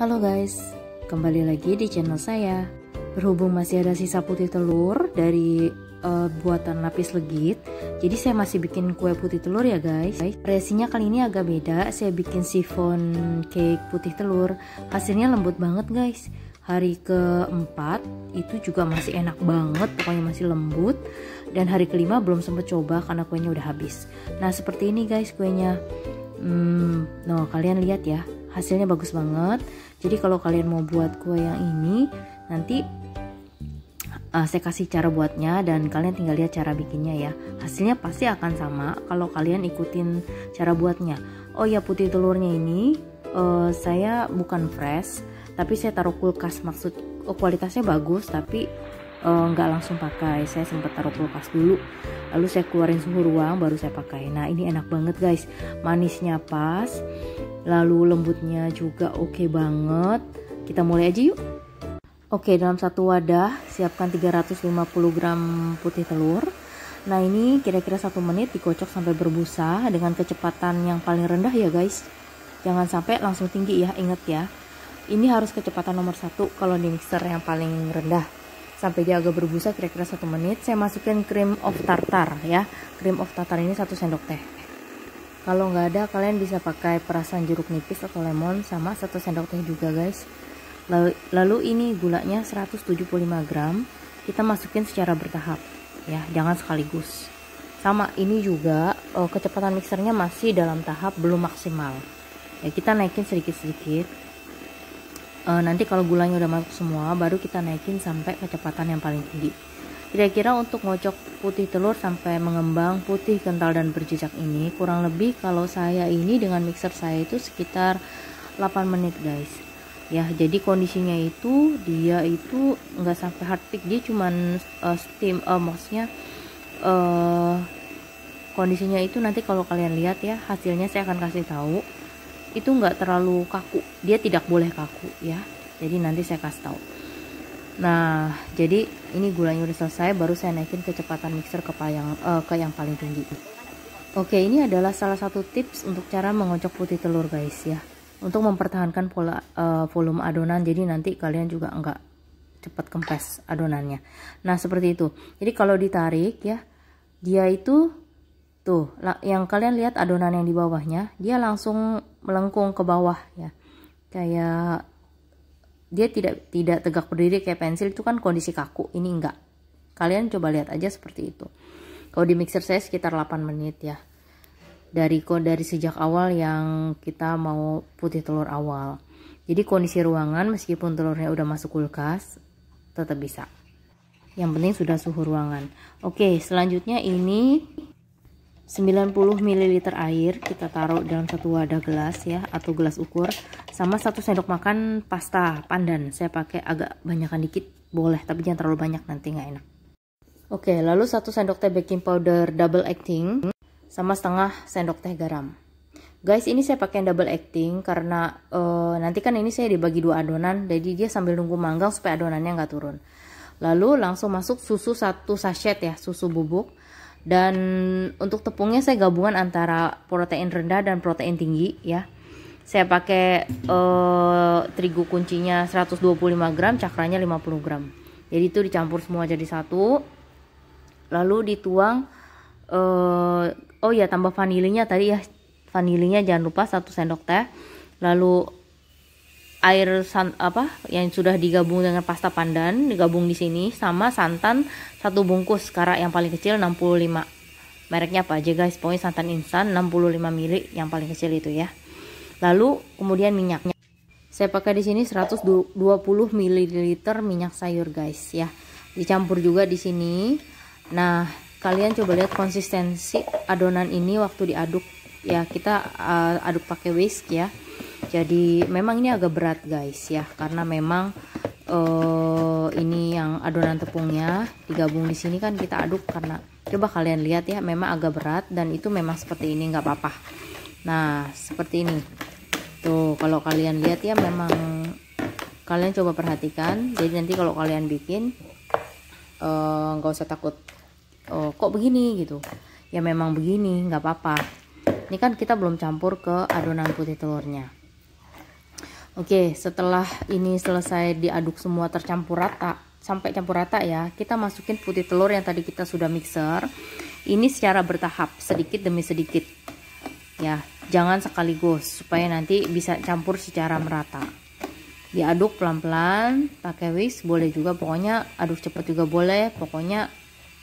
Halo guys, kembali lagi di channel saya. Berhubung masih ada sisa putih telur dari buatan lapis legit, jadi saya masih bikin kue putih telur ya guys. Variasinya kali ini agak beda, saya bikin chiffon cake putih telur. Hasilnya lembut banget guys. Hari keempat itu juga masih enak banget, pokoknya masih lembut. Dan hari kelima belum sempet coba karena kuenya udah habis. Nah seperti ini guys kuenya. Nah kalian lihat ya, hasilnya bagus banget. Jadi kalau kalian mau buat kue yang ini, nanti saya kasih cara buatnya dan kalian tinggal lihat cara bikinnya ya. Hasilnya pasti akan sama kalau kalian ikutin cara buatnya. Oh ya, putih telurnya ini saya bukan fresh, tapi saya taruh kulkas. Maksud kualitasnya bagus, tapi nggak langsung pakai. Saya sempat taruh kulkas dulu, lalu saya keluarin suhu ruang baru saya pakai. Nah ini enak banget guys, manisnya pas, lalu lembutnya juga oke banget. Kita mulai aja yuk. Oke, dalam satu wadah siapkan 350 gram putih telur. Nah ini kira-kira 1 menit dikocok sampai berbusa dengan kecepatan yang paling rendah ya guys. Jangan sampai langsung tinggi ya, inget ya. Ini harus kecepatan nomor 1 kalau di mixer yang paling rendah. Sampai dia agak berbusa kira-kira 1 menit. Saya masukin cream of tartar ya. Cream of tartar ini 1 sendok teh. Kalau nggak ada kalian bisa pakai perasan jeruk nipis atau lemon sama 1 sendok teh juga guys. Lalu ini gulanya 175 gram. Kita masukin secara bertahap ya, jangan sekaligus. Sama ini juga kecepatan mixernya masih dalam tahap belum maksimal. Ya kita naikin sedikit-sedikit. Nanti kalau gulanya udah masuk semua baru kita naikin sampai kecepatan yang paling tinggi. Kira-kira untuk ngocok putih telur sampai mengembang putih, kental dan berjejak ini kurang lebih kalau saya ini dengan mixer saya itu sekitar 8 menit guys. Ya jadi kondisinya itu dia itu nggak sampai hard pick, dia cuman steam, maksudnya kondisinya itu nanti kalau kalian lihat ya hasilnya saya akan kasih tahu itu nggak terlalu kaku, dia tidak boleh kaku ya, jadi nanti saya kasih tahu. Nah jadi ini gulanya udah selesai, baru saya naikin kecepatan mixer ke yang paling tinggi. Oke, ini adalah salah satu tips untuk cara mengocok putih telur guys ya, untuk mempertahankan volume adonan, jadi nanti kalian juga enggak cepat kempes adonannya. Nah seperti itu. Jadi kalau ditarik ya, dia itu tuh yang kalian lihat adonan yang di bawahnya dia langsung melengkung ke bawah ya, kayak dia tidak tegak berdiri kayak pensil, itu kan kondisi kaku. Ini enggak, kalian coba lihat aja seperti itu. Kalau di mixer saya sekitar 8 menit ya, dari sejak awal yang kita mau putih telur awal. Jadi kondisi ruangan meskipun telurnya udah masuk kulkas tetap bisa, yang penting sudah suhu ruangan. Oke, selanjutnya ini 90 ml air kita taruh dalam satu wadah gelas ya, atau gelas ukur, sama 1 sendok makan pasta pandan. Saya pakai agak banyakan dikit boleh, tapi jangan terlalu banyak, nanti nggak enak. Oke, lalu 1 sendok teh baking powder double acting sama setengah sendok teh garam. Guys, ini saya pakai double acting karena nanti kan ini saya dibagi 2 adonan, jadi dia sambil nunggu manggang supaya adonannya nggak turun. Lalu langsung masuk susu 1 sachet ya, susu bubuk. Dan untuk tepungnya saya gabungan antara protein rendah dan protein tinggi ya. Saya pakai terigu kuncinya 125 gram, cakranya 50 gram. Jadi itu dicampur semua jadi satu. Lalu dituang, oh ya tambah vanilinya tadi ya. Vanilinya jangan lupa 1 sendok teh. Lalu air yang sudah digabung dengan pasta pandan digabung di sini, sama santan 1 bungkus karak yang paling kecil 65. Mereknya apa aja guys, pokoknya santan instan 65 ml yang paling kecil itu ya. Lalu kemudian minyaknya. Saya pakai di sini 120 ml minyak sayur guys ya. Dicampur juga di sini. Nah, kalian coba lihat konsistensi adonan ini waktu diaduk ya, kita aduk pakai whisk ya. Jadi memang ini agak berat guys ya, karena memang ini yang adonan tepungnya digabung di sini kan kita aduk, karena coba kalian lihat ya memang agak berat, dan itu memang seperti ini nggak apa-apa. Nah seperti ini tuh, kalau kalian lihat ya memang kalian coba perhatikan. Jadi nanti kalau kalian bikin nggak usah takut kok begini gitu ya, memang begini nggak apa-apa. Ini kan kita belum campur ke adonan putih telurnya. Oke, setelah ini selesai diaduk semua tercampur rata, sampai campur rata ya, kita masukin putih telur yang tadi kita sudah mixer. Ini secara bertahap, sedikit demi sedikit. Ya, jangan sekaligus supaya nanti bisa campur secara merata. Diaduk pelan-pelan, pakai whisk boleh juga, pokoknya aduk cepat juga boleh, pokoknya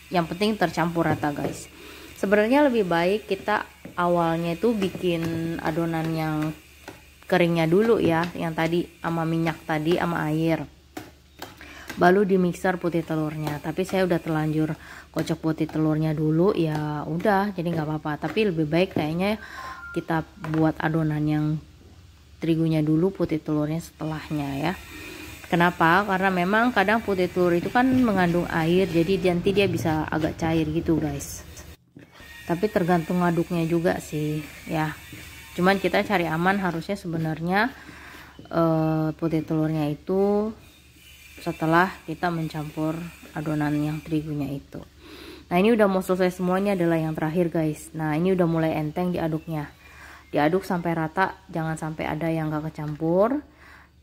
yang penting tercampur rata guys. Sebenarnya lebih baik kita awalnya itu bikin adonan yang keringnya dulu ya, yang tadi sama minyak tadi sama air, baru di mixer putih telurnya. Tapi saya udah terlanjur kocok putih telurnya dulu, ya udah jadi nggak apa-apa. Tapi lebih baik kayaknya kita buat adonan yang terigunya dulu, putih telurnya setelahnya ya. Kenapa? Karena memang kadang putih telur itu kan mengandung air, jadi nanti dia bisa agak cair gitu guys. Tapi tergantung ngaduknya juga sih ya. Cuman kita cari aman, harusnya sebenarnya putih telurnya itu setelah kita mencampur adonan yang terigunya itu. Nah ini udah mau selesai semuanya, adalah yang terakhir guys. Nah ini udah mulai enteng diaduknya. Diaduk sampai rata, jangan sampai ada yang gak kecampur.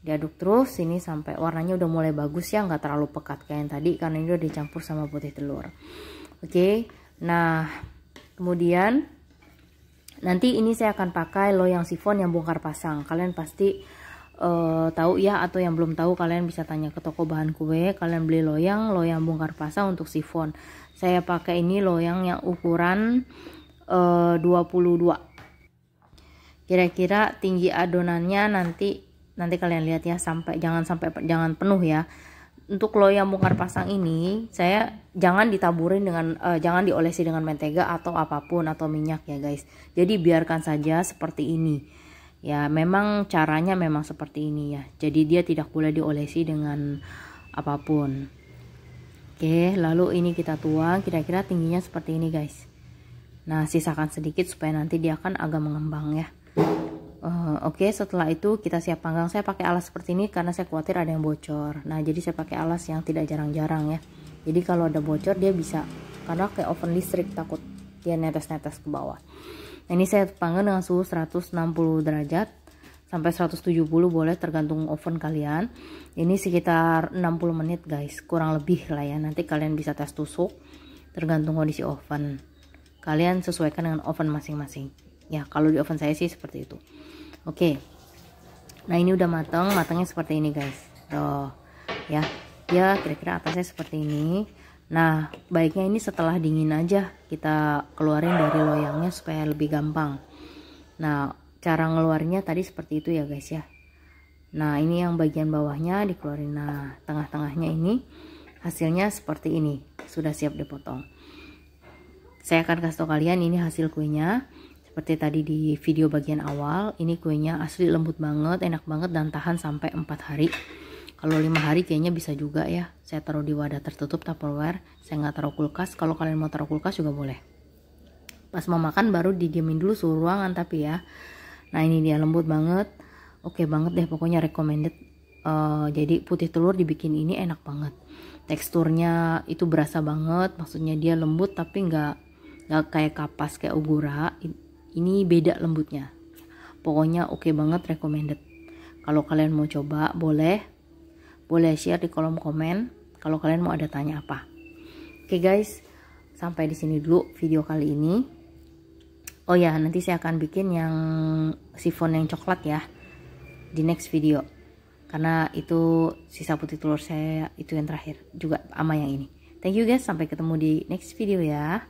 Diaduk terus ini sampai warnanya udah mulai bagus ya, nggak terlalu pekat kayak yang tadi karena ini udah dicampur sama putih telur. Oke, nah kemudian nanti ini saya akan pakai loyang sifon yang bongkar pasang. Kalian pasti tahu ya, atau yang belum tahu kalian bisa tanya ke toko bahan kue. Kalian beli loyang bongkar pasang untuk sifon. Saya pakai ini loyang yang ukuran 22. Kira-kira tinggi adonannya nanti kalian lihat ya, jangan penuh ya. Untuk loyang bongkar pasang ini saya jangan ditaburin dengan jangan diolesi dengan mentega atau apapun atau minyak ya guys. Jadi biarkan saja seperti ini. Ya, memang caranya memang seperti ini ya. Jadi dia tidak boleh diolesi dengan apapun. Oke, lalu ini kita tuang, kira-kira tingginya seperti ini guys. Nah, sisakan sedikit supaya nanti dia akan agak mengembang ya. Oke, setelah itu kita siap panggang. Saya pakai alas seperti ini karena saya khawatir ada yang bocor. Nah, jadi saya pakai alas yang tidak jarang-jarang ya. Jadi kalau ada bocor dia bisa, karena kayak oven listrik takut dia netes-netes ke bawah. Nah, ini saya panggang dengan suhu 160 derajat sampai 170 boleh, tergantung oven kalian. Ini sekitar 60 menit guys, kurang lebih lah ya. Nanti kalian bisa tes tusuk, tergantung kondisi oven. Kalian sesuaikan dengan oven masing-masing. Ya, kalau di oven saya sih seperti itu. Oke. Nah, ini udah matangnya seperti ini guys. Tuh. Ya. Ya, kira-kira atasnya seperti ini. Nah, baiknya ini setelah dingin aja kita keluarin dari loyangnya supaya lebih gampang. Nah, cara ngeluarinnya tadi seperti itu ya guys ya. Nah, ini yang bagian bawahnya dikeluarin. Nah, tengah-tengahnya ini hasilnya seperti ini. Sudah siap dipotong. Saya akan kasih tahu kalian ini hasil kuenya. Seperti tadi di video bagian awal, ini kuenya asli lembut banget, enak banget, dan tahan sampai 4 hari. Kalau 5 hari kayaknya bisa juga ya. Saya taruh di wadah tertutup Tupperware. Saya nggak taruh kulkas. Kalau kalian mau taruh kulkas juga boleh. Pas mau makan baru didiemin dulu suhu ruangan tapi ya. Nah, ini dia lembut banget. Oke banget deh, pokoknya recommended. Jadi putih telur dibikin ini enak banget. Teksturnya itu berasa banget. Maksudnya dia lembut tapi nggak kayak kapas kayak ogura. Ini beda lembutnya. Pokoknya oke banget, recommended. Kalau kalian mau coba boleh share di kolom komen kalau kalian mau ada tanya apa. Oke guys, sampai di sini dulu video kali ini. Oh ya, nanti saya akan bikin yang sifon yang coklat ya di next video. Karena itu sisa putih telur saya itu yang terakhir juga sama yang ini. Thank you guys, sampai ketemu di next video ya.